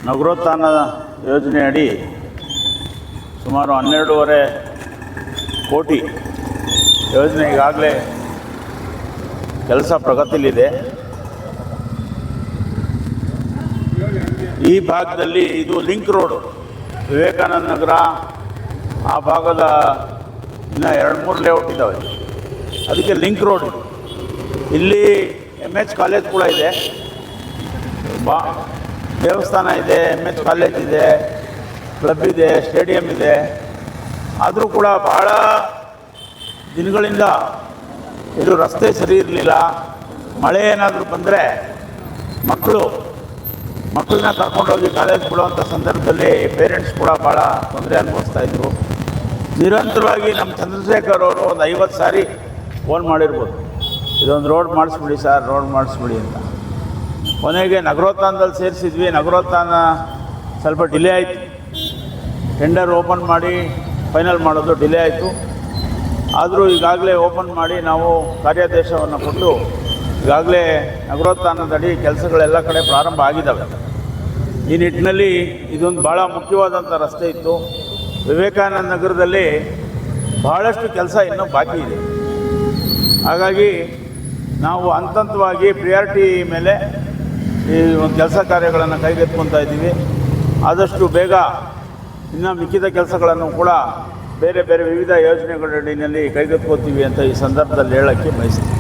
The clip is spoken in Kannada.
ನಗರೋತ್ಥಾನ ಯೋಜನೆಯಡಿ ಸುಮಾರು 12.5 ಕೋಟಿ ಯೋಜನೆ ಈಗಾಗಲೇ ಕೆಲಸ ಪ್ರಗತಿಯಲ್ಲಿದೆ. ಈ ಭಾಗದಲ್ಲಿ ಇದು ಲಿಂಕ್ ರೋಡು, ವಿವೇಕಾನಂದ ನಗರ ಆ ಭಾಗದ ಇನ್ನು 2-3 ಲೇಔಟ್ ಇದ್ದಾವೆ, ಅದಕ್ಕೆ ಲಿಂಕ್ ರೋಡ್. ಇಲ್ಲಿ MH ಕಾಲೇಜ್ ಕೂಡ ಇದೆ, ದೇವಸ್ಥಾನ ಇದೆ, MH ಕಾಲೇಜ್ ಇದೆ, ಕ್ಲಬ್ ಇದೆ, ಸ್ಟೇಡಿಯಂ ಇದೆ. ಆದರೂ ಕೂಡ ಭಾಳ ದಿನಗಳಿಂದ ಇದು ರಸ್ತೆ ಸರಿ ಇರಲಿಲ್ಲ. ಮಳೆ ಏನಾದರೂ ಬಂದರೆ ಮಕ್ಕಳನ್ನ ಕರ್ಕೊಂಡೋಗಿ ಕಾಲೇಜ್ ಬಿಡುವಂಥ ಸಂದರ್ಭದಲ್ಲಿ ಪೇರೆಂಟ್ಸ್ ಕೂಡ ಭಾಳ ತೊಂದರೆ ಅನುಭವಿಸ್ತಾಯಿದ್ರು. ನಿರಂತರವಾಗಿ ನಮ್ಮ ಚಂದ್ರಶೇಖರ್ ಅವರು ಒಂದು 50 ಸಾರಿ ಫೋನ್ ಮಾಡಿರ್ಬೋದು, ಇದೊಂದು ರೋಡ್ ಮಾಡಿಸ್ಬಿಡಿ ಸರ್, ರೋಡ್ ಮಾಡಿಸ್ಬಿಡಿ ಅಂತ. ಕೊನೆಗೆ ನಗರೋತ್ಥಾನದಲ್ಲಿ ಸೇರಿಸಿದ್ವಿ. ನಗರೋತ್ಥಾನ ಸ್ವಲ್ಪ ಡಿಲೇ ಆಯಿತು, ಟೆಂಡರ್ ಓಪನ್ ಮಾಡಿ ಫೈನಲ್ ಮಾಡೋದು ಡಿಲೇ ಆಯಿತು. ಆದರೂ ಈಗಾಗಲೇ ಓಪನ್ ಮಾಡಿ ನಾವು ಕಾರ್ಯಾದೇಶವನ್ನು ಕೊಟ್ಟು ಈಗಾಗಲೇ ನಗರೋತ್ಥಾನದಡಿ ಕೆಲಸಗಳೆಲ್ಲ ಕಡೆ ಪ್ರಾರಂಭ ಆಗಿದ್ದಾವೆ. ಈ ನಿಟ್ಟಿನಲ್ಲಿ ಇದೊಂದು ಭಾಳ ಮುಖ್ಯವಾದಂಥ ರಸ್ತೆ ಇತ್ತು. ವಿವೇಕಾನಂದ ನಗರದಲ್ಲಿ ಬಹಳಷ್ಟು ಕೆಲಸ ಇನ್ನೂ ಬಾಕಿ ಇದೆ. ಹಾಗಾಗಿ ನಾವು ಹಂತವಾಗಿ ಪ್ರಿಯಾರಿಟಿ ಮೇಲೆ ಈ ಒಂದು ಕೆಲಸ ಕಾರ್ಯಗಳನ್ನು ಕೈಗೆತ್ಕೊಳ್ತಾ ಇದ್ದೀವಿ. ಆದಷ್ಟು ಬೇಗ ಇನ್ನು ಮಿಕ್ಕಿದ ಕೆಲಸಗಳನ್ನು ಕೂಡ ಬೇರೆ ಬೇರೆ ವಿವಿಧ ಯೋಜನೆಗಳ ಅಡಿಯಲ್ಲಿ ಕೈಗೆತ್ಕೋತೀವಿ ಅಂತ ಈ ಸಂದರ್ಭದಲ್ಲಿ ಹೇಳೋಕ್ಕೆ ಬಯಸ್ತೀನಿ.